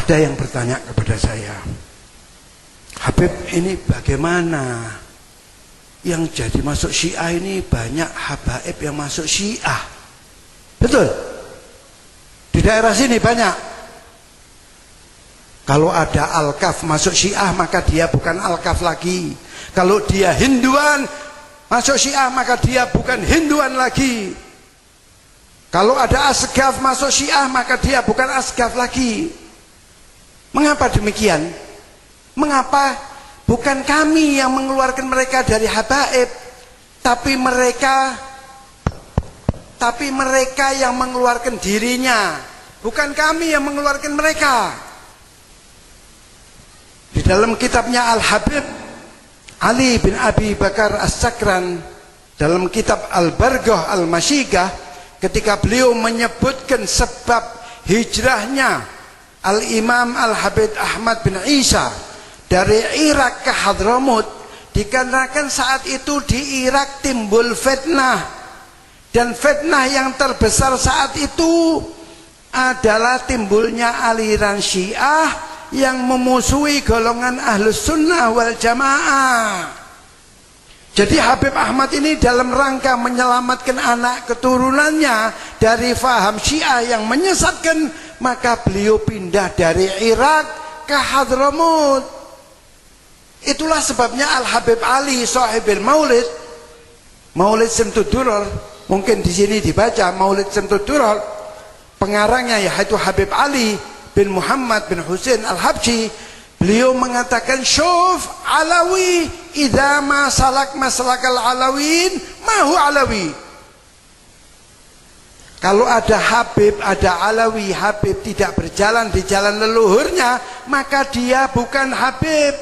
Ada yang bertanya kepada saya, Habib ini bagaimana? Yang jadi masuk Syiah ini banyak habaib yang masuk Syiah. Betul? Di daerah sini banyak. Kalau ada Al-Kaf masuk Syiah maka dia bukan Al-Kaf lagi. Kalau dia Hinduan masuk Syiah maka dia bukan Hinduan lagi. Kalau ada Asgaf masuk Syiah maka dia bukan Asgaf lagi. Mengapa demikian? Mengapa bukan kami yang mengeluarkan mereka dari habaib, tapi mereka yang mengeluarkan dirinya, bukan kami yang mengeluarkan mereka. Di dalam kitabnya Al-Habib Ali bin Abi Bakar As-Sakran, dalam kitab Al-Barghah Al-Masyigah, ketika beliau menyebutkan sebab hijrahnya Al-Imam Al-Habib Ahmad bin Isa dari Irak ke Hadramut, dikarenakan saat itu di Irak timbul fitnah, dan fitnah yang terbesar saat itu adalah timbulnya aliran Syiah yang memusuhi golongan Ahlus Sunnah wal Jamaah. Jadi Habib Ahmad ini dalam rangka menyelamatkan anak keturunannya dari faham Syiah yang menyesatkan, maka beliau pindah dari Irak ke Hadramut. Itulah sebabnya Al-Habib Ali Sahibil Maulid, Maulid Syamsud Durar, mungkin di sini dibaca Maulid Syamsud Durar, pengarangnya yaitu Habib Ali bin Muhammad bin Husain Al-Habsyi. Beliau mengatakan, syuf Alawi idza ma salak maslakal alawin ma hu alawi. Kalau ada Habib, ada Alawi, Habib tidak berjalan di jalan leluhurnya, maka dia bukan Habib.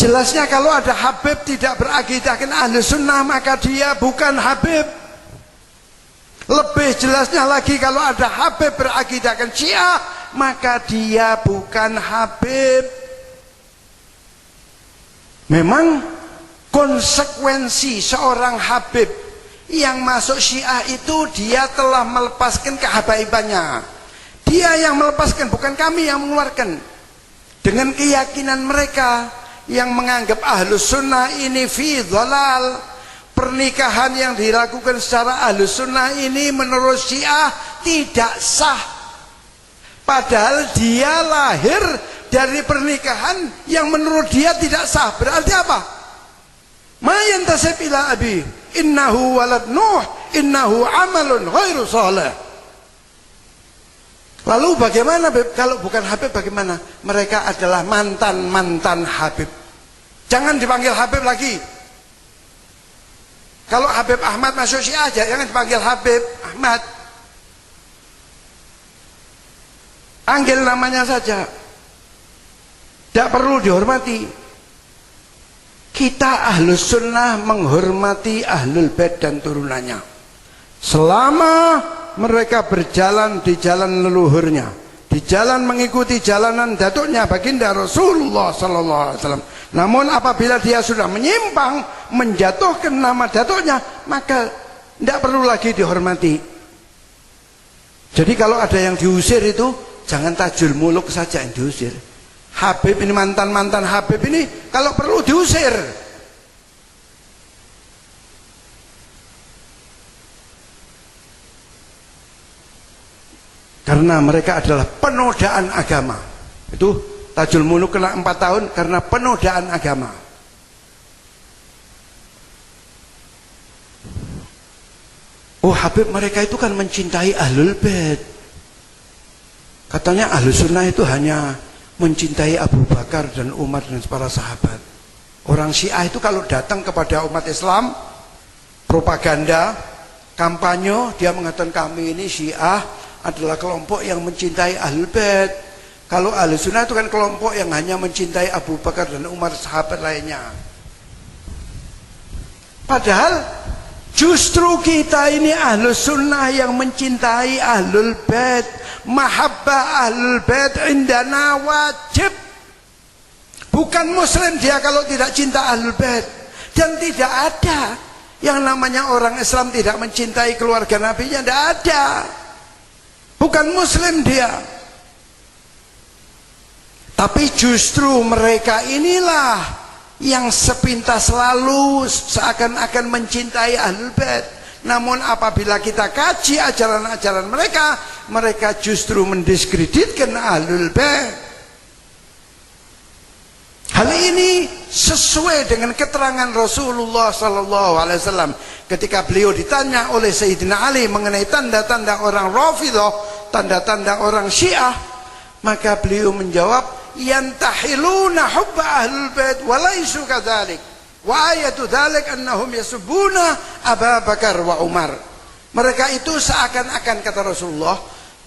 Jelasnya kalau ada Habib tidak berakidahkan Ahlus Sunnah, maka dia bukan Habib. Lebih jelasnya lagi, kalau ada Habib berakidahkan Syiah, maka dia bukan Habib. Memang konsekuensi seorang Habib yang masuk Syiah itu dia telah melepaskan kehabaibannya. Dia yang melepaskan, bukan kami yang mengeluarkan. Dengan keyakinan mereka yang menganggap Ahlus Sunnah ini fi dhalal, pernikahan yang dilakukan secara Ahlus Sunnah ini menurut Syiah tidak sah. Padahal dia lahir dari pernikahan yang menurut dia tidak sah. Berarti apa? Ma yantasib ila abi innahu walad Nuh innahu amalun ghairu salih. Lalu bagaimana kalau bukan Habib, bagaimana? Mereka adalah mantan-mantan Habib. Jangan dipanggil Habib lagi. Kalau Habib Ahmad masuk Syiah, jangan dipanggil Habib Ahmad. Panggil namanya saja. Tidak perlu dihormati. Kita Ahlus Sunnah menghormati Ahlul Bait dan turunannya, selama mereka berjalan di jalan leluhurnya, di jalan mengikuti jalanan datuknya baginda Rasulullah sallallahu alaihi wasallam. Namun apabila dia sudah menyimpang, menjatuhkan nama datuknya, maka tidak perlu lagi dihormati. Jadi kalau ada yang diusir itu, jangan Tajul Muluk saja yang diusir. Habib ini, mantan-mantan Habib ini kalau perlu diusir. Karena mereka adalah penodaan agama. Itu Tajul Muluk kena 4 tahun karena penodaan agama. Oh, Habib mereka itu kan mencintai Ahlul Bait. Katanya Ahlus Sunnah itu hanya mencintai Abu Bakar dan Umar dan para sahabat. Orang Syiah itu kalau datang kepada umat Islam, propaganda, kampanye, dia mengatakan kami ini Syiah adalah kelompok yang mencintai Ahlul Bait. Kalau Ahlus Sunnah itu kan kelompok yang hanya mencintai Abu Bakar dan Umar, sahabat lainnya. Padahal justru kita ini Ahlus Sunnah yang mencintai Ahlul Bait. Mahabbah Ahlul Bait indana wajib. Bukan muslim dia kalau tidak cinta Ahlul Bait. Dan tidak ada yang namanya orang Islam tidak mencintai keluarga Nabi-nya, tidak ada. Bukan muslim dia. Tapi justru mereka inilah yang sepintas lalu seakan-akan mencintai Ahlul Bait. Namun apabila kita kaji ajaran-ajaran mereka, mereka justru mendiskreditkan Ahlul Bait. Hal ini sesuai dengan keterangan Rasulullah SAW ketika beliau ditanya oleh Sayyidina Ali mengenai tanda-tanda orang Rafidhah, tanda-tanda orang Syiah, maka beliau menjawab, yantahiluna hubba ahlul bait wa laisu kadzalik wa ayatu dzalik annahum yasubbuna Abu Bakar wa Umar. Mereka itu seakan-akan, kata Rasulullah,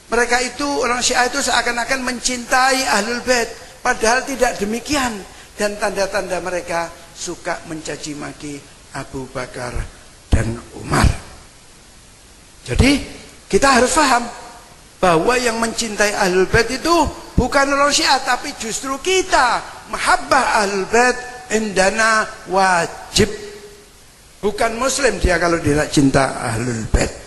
mereka itu orang Syiah itu seakan-akan mencintai ahlul bait, padahal tidak demikian. Dan tanda-tanda mereka suka mencaci maki Abu Bakar dan Umar. Jadi kita harus paham bahwa yang mencintai Ahlul Bait itu bukan orang Syiah, tapi justru kita. Mahabbah Ahlul Bait indana wajib. Bukan Muslim dia kalau tidak cinta Ahlul Bait.